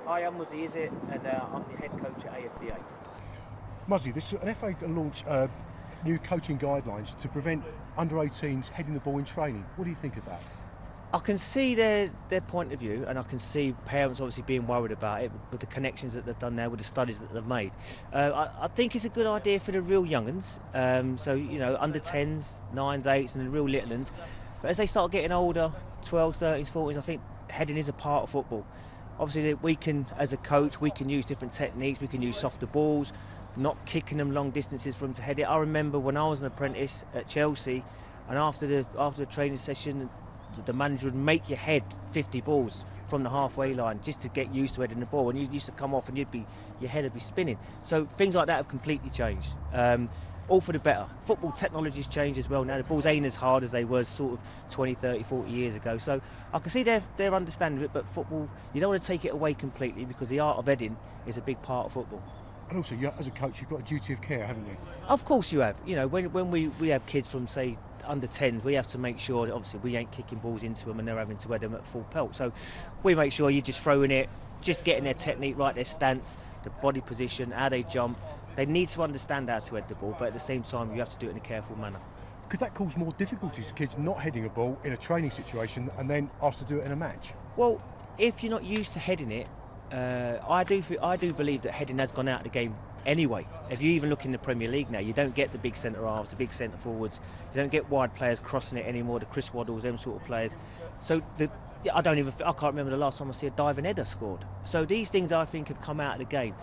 Hi, I'm Muzzy, is it? And I'm the head coach at AFDA. Muzzy, an FA launched new coaching guidelines to prevent under-18s heading the ball in training. What do you think of that? I can see their point of view, and I can see parents obviously being worried about it with the connections that they've done now with the studies that they've made. I think it's a good idea for the real young'uns, so under 10s, 9s, 8s and the real little uns. But as they start getting older, 12s, 13s, 14s, I think heading is a part of football. Obviously we can, as a coach, we can use different techniques, we can use softer balls, not kicking them long distances for them to head it. I remember when I was an apprentice at Chelsea, and after the training session, the manager would make you head 50 balls from the halfway line just to get used to heading the ball, and you used to come off and your head would be spinning. So things like that have completely changed, all for the better. Football technology's changed as well now. The balls ain't as hard as they were sort of 20, 30, 40 years ago, so I can see their understanding of it. But football, you don't want to take it away completely, because the art of heading is a big part of football. And also, as a coach, you've got a duty of care, haven't you? Of course you have. When we have kids from, say, under 10s, we have to make sure that obviously we ain't kicking balls into them and they're having to head them at full pelt. So we make sure you're just throwing it, just getting their technique right, their stance, the body position, how they jump. They need to understand how to head the ball, but at the same time you have to do it in a careful manner. Could that cause more difficulties to kids not heading a ball in a training situation and then asked to do it in a match? Well, if you're not used to heading it, I do believe that heading has gone out of the game anyway. If you even look in the Premier League now, you don't get the big centre halves, the big centre forwards. You don't get wide players crossing it anymore. The Chris Waddles, them sort of players. So I can't remember the last time I see a diving header scored. So these things I think have come out of the game.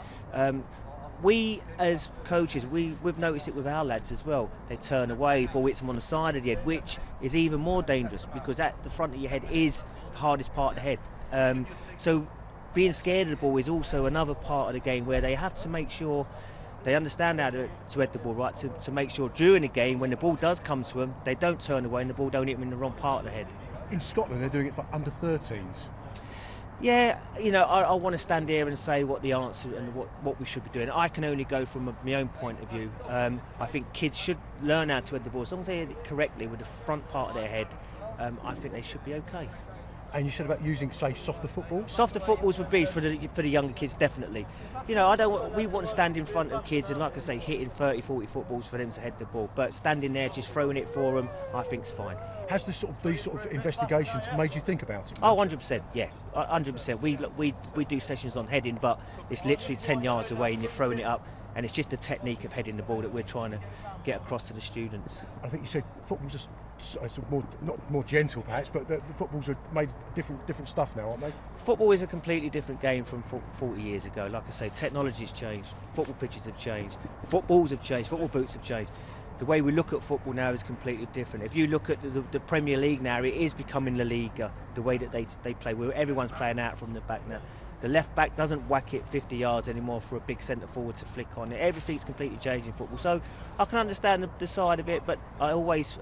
We as coaches, we've noticed it with our lads as well. They turn away, ball hits them on the side of the head, which is even more dangerous, because at the front of your head is the hardest part of the head. So being scared of the ball is also another part of the game, where they have to make sure they understand how to head the ball right, to make sure during the game, when the ball does come to them, they don't turn away and the ball don't hit them in the wrong part of the head. In Scotland, they're doing it for under 13s. Yeah, I want to stand here and say what the answer and what we should be doing. I can only go from my own point of view. I think kids should learn how to head the ball. As long as they hit it correctly with the front part of their head, I think they should be okay. And you said about using, say, softer footballs? Softer footballs would be for the younger kids, definitely. We want to stand in front of kids and, like I say, hitting 30, 40 footballs for them to head the ball. But standing there, just throwing it for them, I think's fine. Has these sort of investigations made you think about it? Oh, 100%, yeah, 100%. We do sessions on heading, but it's literally 10 yards away and you're throwing it up, and it's just the technique of heading the ball that we're trying to get across to the students. I think you said football's just not more gentle perhaps, but the footballs are made different stuff now, aren't they? Football is a completely different game from 40 years ago. Like I say, technology's changed, football pitches have changed, footballs have changed, football boots have changed. The way we look at football now is completely different. If you look at the Premier League now, it is becoming La Liga, the way that they play, where everyone's playing out from the back now. The left back doesn't whack it 50 yards anymore for a big centre forward to flick on it. Everything's completely changed in football. So I can understand the side of it, but I always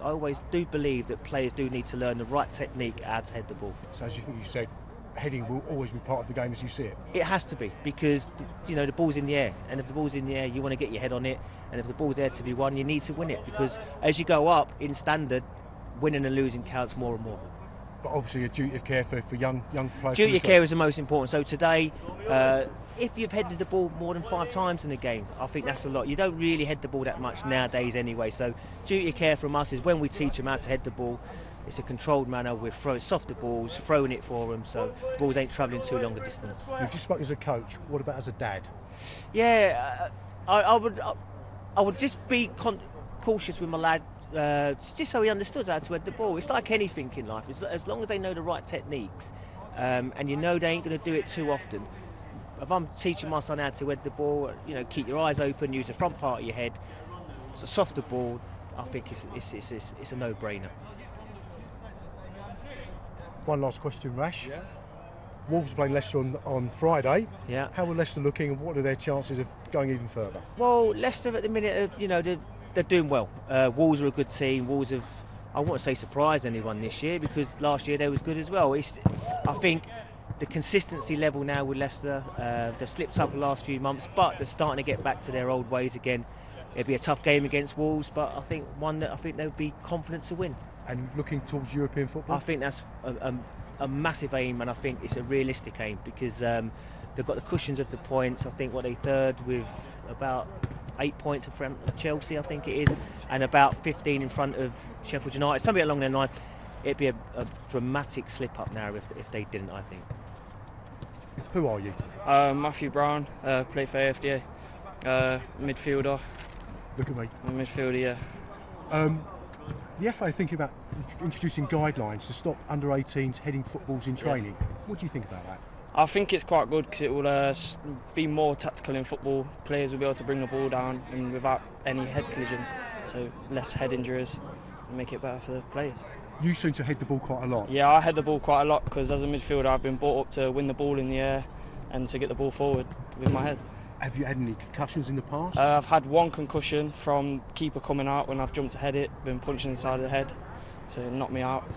do believe that players do need to learn the right technique how to head the ball. So as you said, heading will always be part of the game as you see it. It has to be, because the ball's in the air, and if the ball's in the air, you want to get your head on it, and if the ball's there to be won, you need to win it, because as you go up in standard, winning and losing counts more and more. But obviously a duty of care for young players. Duty of care is the most important. So today, if you've headed the ball more than 5 times in the game, I think that's a lot. You don't really head the ball that much nowadays anyway. So duty of care from us is when we teach them how to head the ball, it's a controlled manner. We're throwing softer balls, throwing it for them, so the balls ain't travelling too long a distance. You've just spoken as a coach. What about as a dad? Yeah, I would just be cautious with my lad. Just so he understood how to head the ball. It's like anything in life. As long as they know the right techniques, and they ain't going to do it too often. If I'm teaching my son how to head the ball, keep your eyes open, use the front part of your head. It's a softer ball. I think it's a no-brainer. One last question, Rash. Yeah. Wolves play Leicester on Friday. Yeah. How are Leicester looking, and what are their chances of going even further? Well, Leicester at the minute, they're doing well. Wolves are a good team. Wolves have, I won't say surprised anyone this year, because last year they was good as well. I think the consistency level now with Leicester, they've slipped up the last few months, but they're starting to get back to their old ways again. It'll be a tough game against Wolves, but I think one that I think they'll be confident to win. And looking towards European football? I think that's a massive aim, and I think it's a realistic aim, because the They've got the cushions of the points. I think they third with about 8 points in front of Chelsea, I think it is, and about 15 in front of Sheffield United. Something along their lines. It'd be a dramatic slip up now if they didn't, I think. Who are you? Matthew Brown, play for AFDA, midfielder. Look at me. I'm a midfielder, yeah. The FA are thinking about introducing guidelines to stop under-18s heading footballs in training. What do you think about that? I think it's quite good because it will be more tactical in football. Players will be able to bring the ball down and without any head collisions, so less head injuries, and make it better for the players. You seem to head the ball quite a lot. Yeah, I head the ball quite a lot because as a midfielder I've been brought up to win the ball in the air and to get the ball forward with my head. Have you had any concussions in the past? I've had one concussion from keeper coming out when I've jumped to head it, been punched in the side of the head, so it knocked me out,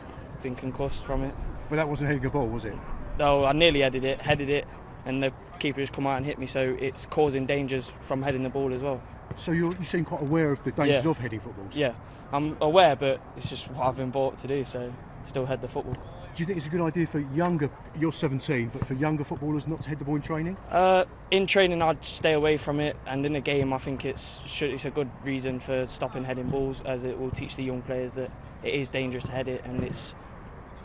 been concussed from it. Well, that wasn't heading a ball, was it? No, I nearly headed it, and the keeper just come out and hit me, so it's causing dangers from heading the ball as well. So you seem quite aware of the dangers of heading footballs? Yeah, I'm aware, but it's just what I've been brought to do, so still head the football. Do you think it's a good idea for you're 17, but for younger footballers not to head the ball in training? In training I'd stay away from it, and in a game I think it's a good reason for stopping heading balls, as it will teach the young players that it is dangerous to head it, and it's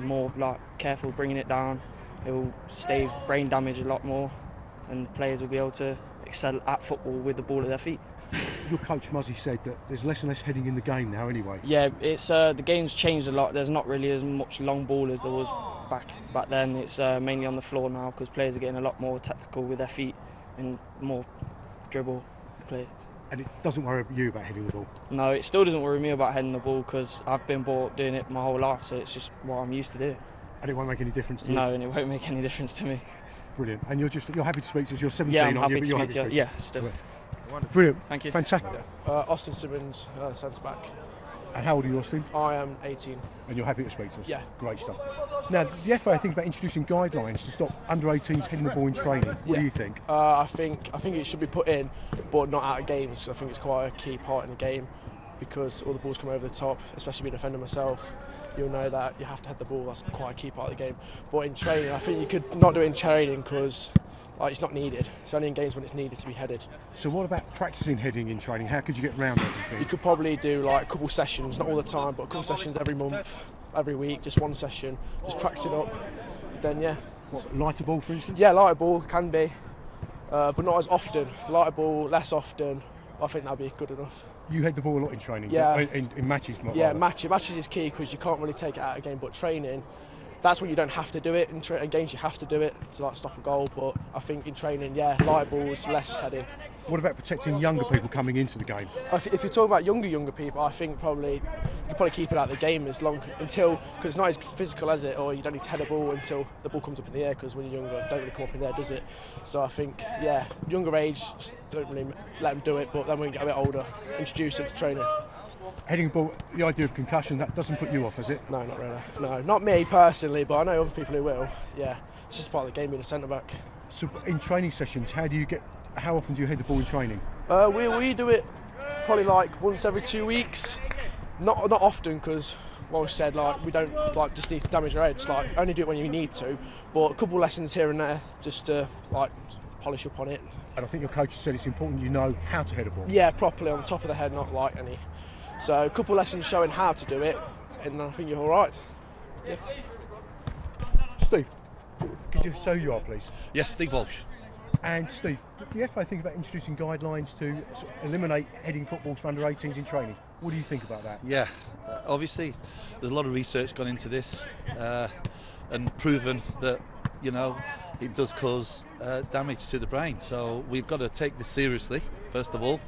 more like careful bringing it down. It will stave brain damage a lot more, and players will be able to excel at football with the ball at their feet. Your coach Muzzy said that there's less and less heading in the game now anyway. Yeah, it's the game's changed a lot. There's not really as much long ball as there was back then. It's mainly on the floor now because players are getting a lot more tactical with their feet and more dribble plays. And it doesn't worry you about heading the ball? No, it still doesn't worry me about heading the ball because I've been brought up doing it my whole life, so it's just what I'm used to doing. And it won't make any difference to you? No, and it won't make any difference to me. Brilliant. And you're happy to speak to us? You're 17, yeah, I'm aren't happy you? to speak to you. Yeah, still. Brilliant. Thank you. Fantastic. Austin Simmons, centre back. And how old are you, Austin? I am 18. And you're happy to speak to us? Yeah. Great stuff. Now, the FA think about introducing guidelines to stop under-18s heading the ball in training. What do you think? I think it should be put in, but not out of games. I think it's quite a key part in the game because all the balls come over the top, especially being a defender myself. You'll know that you have to head the ball. That's quite a key part of the game. But in training, I think you could not do it in training because it's not needed. It's only in games when it's needed to be headed. So what about practicing heading in training? How could you get around that, do you think? You could probably do like a couple sessions, not all the time, but a couple sessions every month, every week, just one session, just practice it up. Then yeah. What, lighter ball, for instance? Yeah, lighter ball can be, but not as often. Lighter ball, less often. I think that'd be good enough. You head the ball a lot in training? Yeah. In matches? Yeah, matches is key because you can't really take it out of a game, but training, that's when you don't have to do it. In games you have to do it to stop a goal, but I think in training, yeah, light balls, less heading. What about protecting younger people coming into the game? If you're talking about younger people, I think you probably keep it out of the game because it's not as physical as it, or you don't need to head a ball until the ball comes up in the air, because when you're younger, it don't really come up in the air, does it? So I think, yeah, younger age, don't really let them do it, but then when you get a bit older, introduce it to training. Heading ball, the idea of concussion, that doesn't put you off, is it? No, not really. No, not me personally, but I know other people who will. Yeah, it's just part of the game being a centre back. So in training sessions, how often do you head the ball in training? We do it probably like once every 2 weeks. Not often, because what I said, we don't just need to damage our heads. Only do it when you need to. But a couple of lessons here and there, just to polish up on it. And I think your coach said it's important you know how to head a ball. Yeah, properly on the top of the head, not like any. So a couple of lessons showing how to do it, and I think you're all right. Yeah. Steve, could you say who you are, please? Yes, Steve Walsh. And Steve, the FA think about introducing guidelines to eliminate heading footballs for under-18s in training. What do you think about that? Yeah, obviously there's a lot of research gone into this and proven that it does cause damage to the brain. So we've got to take this seriously. First of all,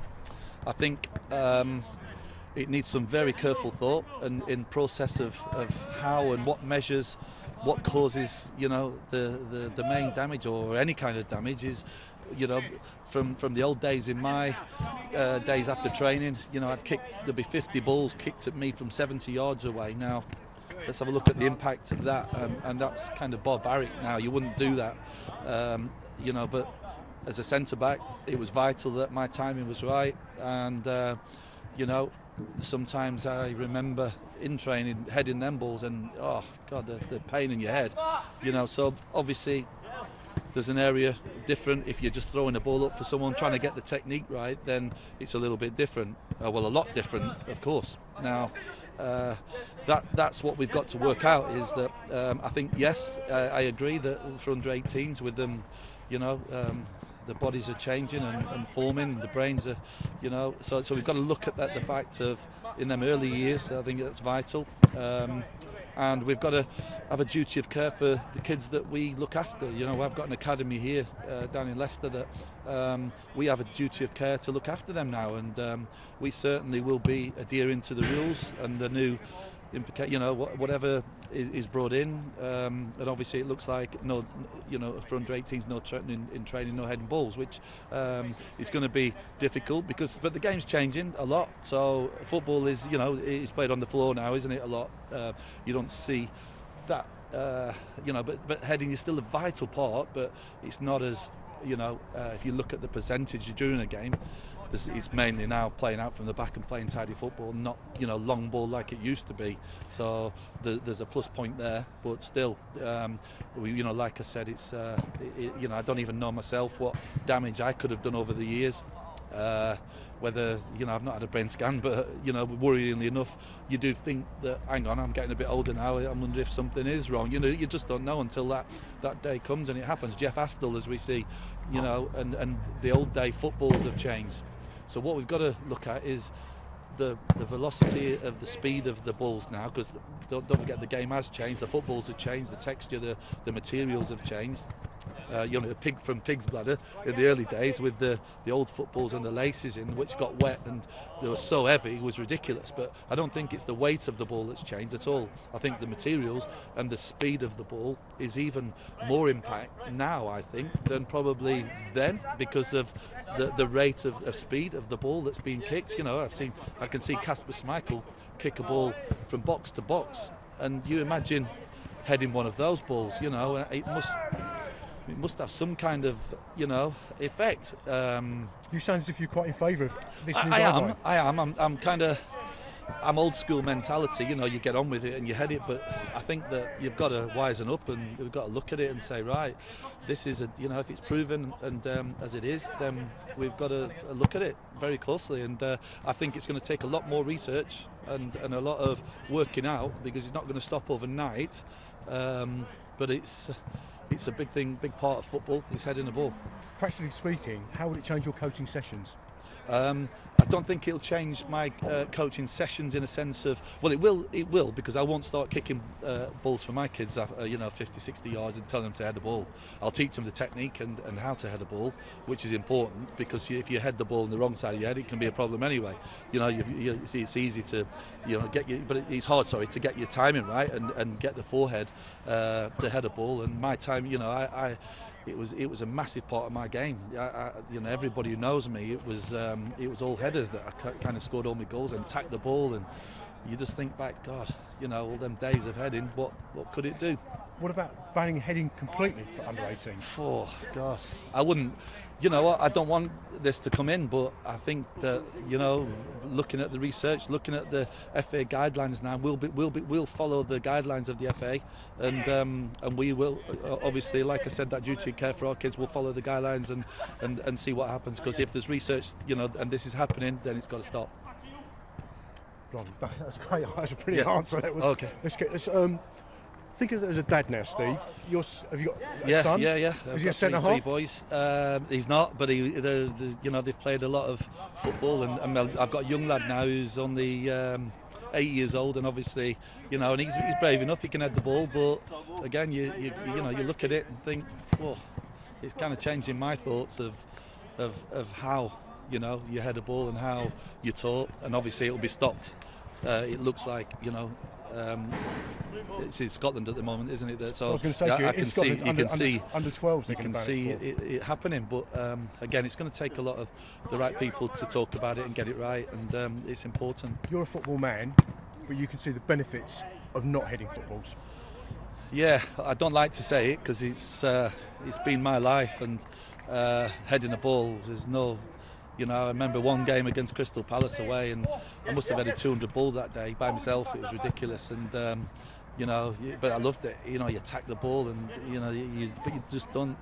I think it needs some very careful thought and in process of how and what measures, what causes the main damage or any kind of damage is, from the old days. In my days after training, there'd be 50 balls kicked at me from 70 yards away. Now let's have a look at the impact of that, and that's kind of barbaric now. You wouldn't do that, but as a centre back it was vital that my timing was right, and sometimes I remember in training heading them balls and oh god, the pain in your head, so obviously there's an area different. If you're just throwing a ball up for someone trying to get the technique right, then it's a little bit different. Well, a lot different, of course. Now, that's what we've got to work out. Is that I think yes, I agree that for under 18s with them, you know. The bodies are changing and forming, the brains are, you know, so we've got to look at the fact of in them early years. I think that's vital, and we've got to have a duty of care for the kids that we look after. You know, I've got an academy here down in Leicester that we have a duty of care to look after them now, and we certainly will be adhering to the rules and the new, you know, whatever is brought in, and obviously it looks like no, you know, for under 18s, no in training, no heading balls, which is going to be difficult but the game's changing a lot. So football is, you know, it's played on the floor now, isn't it? A lot. You don't see that, you know, but heading is still a vital part, but it's not as, you know, if you look at the percentage during a game. It's mainly now playing out from the back and playing tidy football, not, you know, long ball like it used to be. So there's a plus point there, but still, you know, like I said, it's you know, I don't even know myself what damage I could have done over the years. Whether, you know, I've not had a brain scan, but, you know, worryingly enough, you do think that, hang on, I'm getting a bit older now, I wonder if something is wrong. You know, you just don't know until that day comes and it happens. Jeff Astle, as we see, you know, and the old day footballs have changed. So what we've got to look at is the velocity of the speed of the balls now, because don't forget the game has changed, the footballs have changed, the texture, the materials have changed. You know, from pig's bladder in the early days with the old footballs and the laces in, which got wet and they were so heavy, it was ridiculous. But I don't think it's the weight of the ball that's changed at all. I think the materials and the speed of the ball is even more impact now, I think, than probably then, because of the rate of speed of the ball that's being kicked. You know, I can see Kasper Schmeichel kick a ball from box to box, and you imagine heading one of those balls. You know, it must have some kind of, you know, effect. You sound as if you're quite in favour of this new guideline. I am. I'm old school mentality. You know, you get on with it and you head it. But I think that you've got to wisen up and we've got to look at it and say, right, this is you know, if it's proven and as it is, then we've got to look at it very closely. And I think it's going to take a lot more research and a lot of working out, because it's not going to stop overnight. But it's a big part of football, is heading the ball. Practically speaking, how would it change your coaching sessions? I don't think it'll change my coaching sessions in a sense of, well, it will, because I won't start kicking balls for my kids, you know, 50, 60 yards and telling them to head the ball. I'll teach them the technique and how to head a ball, which is important, because if you head the ball on the wrong side of your head, it can be a problem anyway. You know, you see, it's easy to, you know, it's hard, to get your timing right and get the forehead to head a ball. And my time, you know, it was a massive part of my game. You know, everybody who knows me, it was all headers that I kind of scored all my goals and tacked the ball, and you just think back, God, you know, all them days of heading, what could it do? What about banning heading completely for under 18? Oh God, I wouldn't. You know, I don't want this to come in, but I think that, you know, looking at the research, looking at the FA guidelines now, we'll follow the guidelines of the FA, and we will obviously, like I said, that duty of care for our kids, will follow the guidelines and see what happens. Because if there's research, you know, and this is happening, then it's got to stop. Blimey, that was great. That's a brilliant answer. That was, okay. Let's think of it as a dad now, Steve. Have you got a son? Yeah. Is he a centre half? Three boys. He's not, but you know, they've played a lot of football, and I've got a young lad now who's only 8 years old, and obviously, you know, and he's brave enough. He can head the ball, but again, you know, you look at it and think, whoa, it's kind of changing my thoughts of how, you know, you head a ball and how you taught, and obviously it'll be stopped. It looks like, you know. It's in Scotland at the moment, isn't it? So I was going to say to you, I can see, you can see under 12s. You can see it happening, but again, it's going to take a lot of the right people to talk about it and get it right, and it's important. You're a football man, but you can see the benefits of not heading footballs. Yeah, I don't like to say it because it's been my life, and heading a ball, there's no. You know, I remember one game against Crystal Palace away, and I must have headed 200 balls that day by myself. It was ridiculous, and you know, but I loved it. You know, you attack the ball, and you know, but you just don't.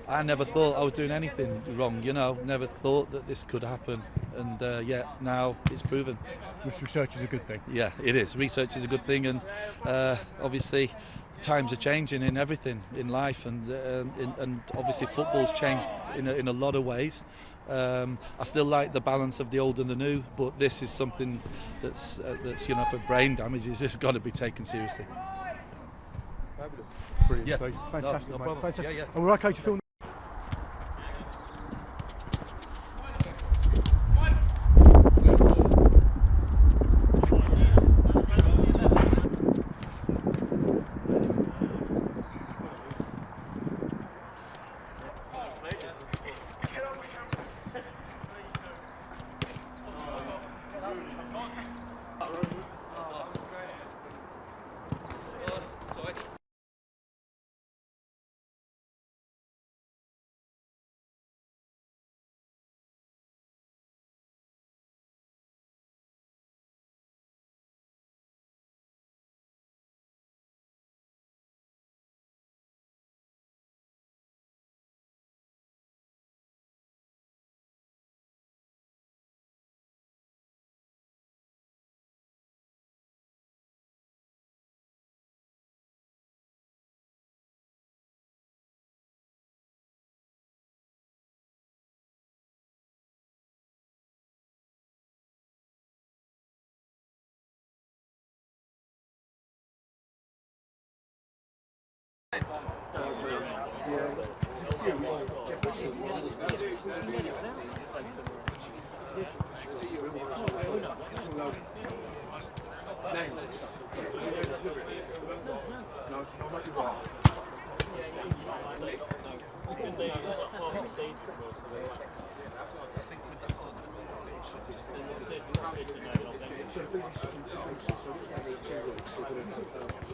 I never thought I was doing anything wrong, you know, never thought that this could happen, and yeah, now it's proven. Which research is a good thing. Yeah, it is. Research is a good thing, and obviously times are changing in everything in life, and obviously football's changed in a lot of ways. I still like the balance of the old and the new, but this is something that's you know, for brain damage, is just got to be taken seriously. Brilliant, Yeah. Steve. Fantastic, No mate. problem. Fantastic. Yeah. And we're okay to film.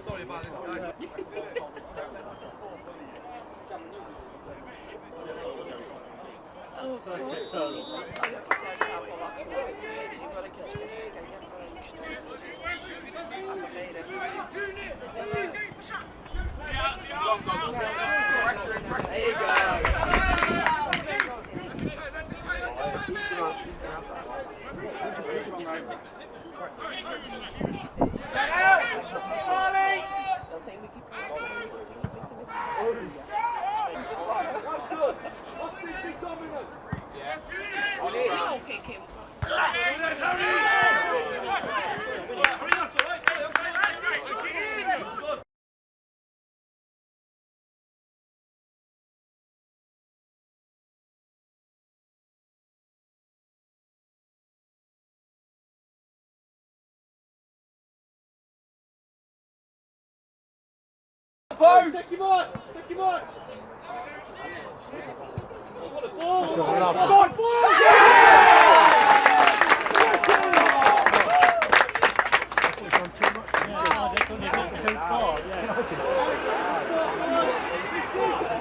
Sorry about this, guys. There you go. Take him on! Take him on!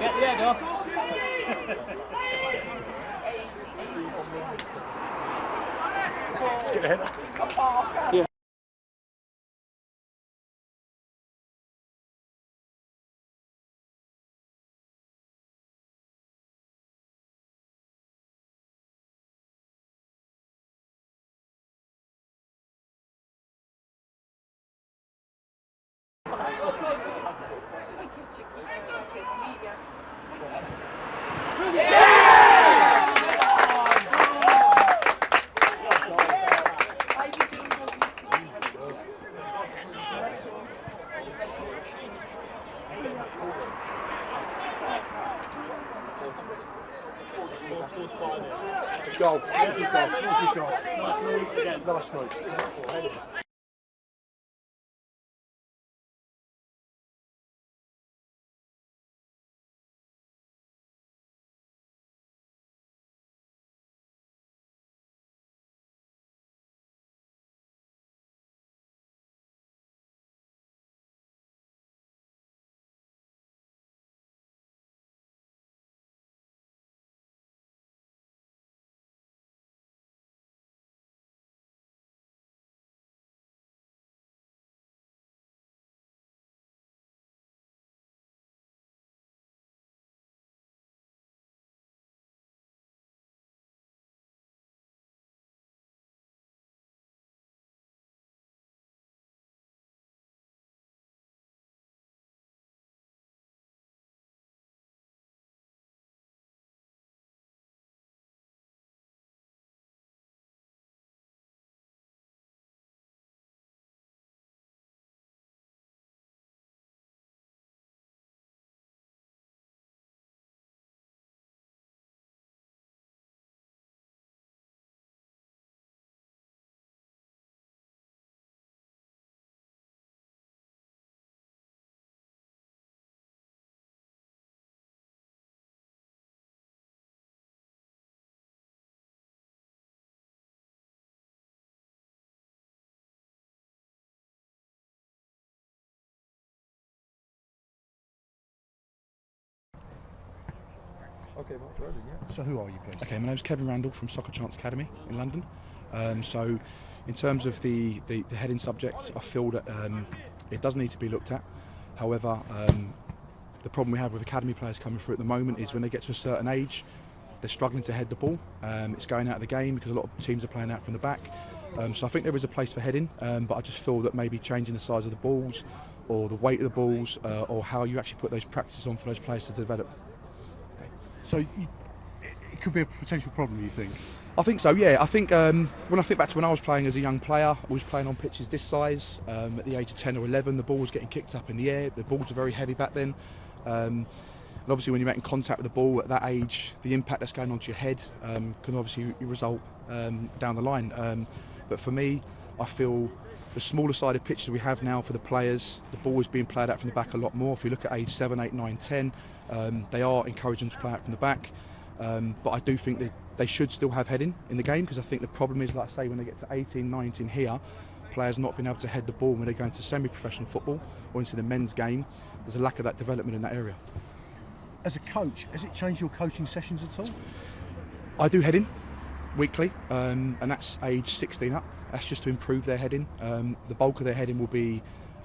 Get the head off. Get the head up. Yeah. Goal. Good goal. Nice move. So who are you, please? Okay, my name's Kevin Randall from Soccer Chance Academy in London. So in terms of the heading subject, I feel that it does need to be looked at. However, the problem we have with academy players coming through at the moment is when they get to a certain age, they're struggling to head the ball. It's going out of the game because a lot of teams are playing out from the back. So I think there is a place for heading, but I just feel that maybe changing the size of the balls or the weight of the balls or how you actually put those practices on for those players to develop. Okay. So it could be a potential problem, you think? I think so, yeah. I think when I think back to when I was playing as a young player, I was playing on pitches this size. At the age of 10 or 11, the ball was getting kicked up in the air. The balls were very heavy back then. And obviously when you're making contact with the ball at that age, the impact that's going onto your head can obviously result down the line. But for me, I feel the smaller sided pitches we have now for the players, the ball is being played out from the back a lot more. If you look at age 7, 8, 9, 10, they are encouraging to play out from the back. But I do think that they should still have heading in the game, because I think the problem is, like I say, when they get to 18, 19 here, players not being able to head the ball when they go into semi-professional football or into the men's game. There's a lack of that development in that area. As a coach, has it changed your coaching sessions at all? I do heading weekly, and that's age 16 up. That's just to improve their heading. The bulk of their heading will be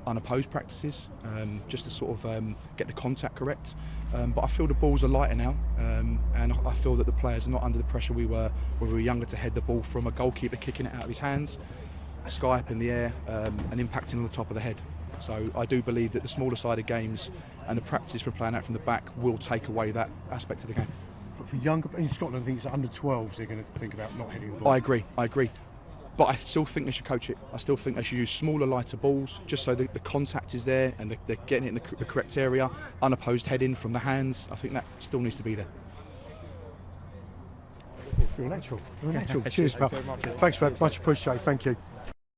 unopposed practices, just to sort of get the contact correct. But I feel the balls are lighter now, and I feel that the players are not under the pressure we were when we were younger to head the ball from a goalkeeper kicking it out of his hands, sky up in the air, and impacting on the top of the head. So I do believe that the smaller sided games and the practices from playing out from the back will take away that aspect of the game. But for younger, in Scotland, I think it's under 12s they're going to think about not hitting the ball. I agree. But I still think they should coach it. I still think they should use smaller, lighter balls, just so the contact is there and they're getting it in the correct area, unopposed heading from the hands. I think that still needs to be there. You're a natural. Cheers, pal. Thanks, man. Much appreciated. Thank you.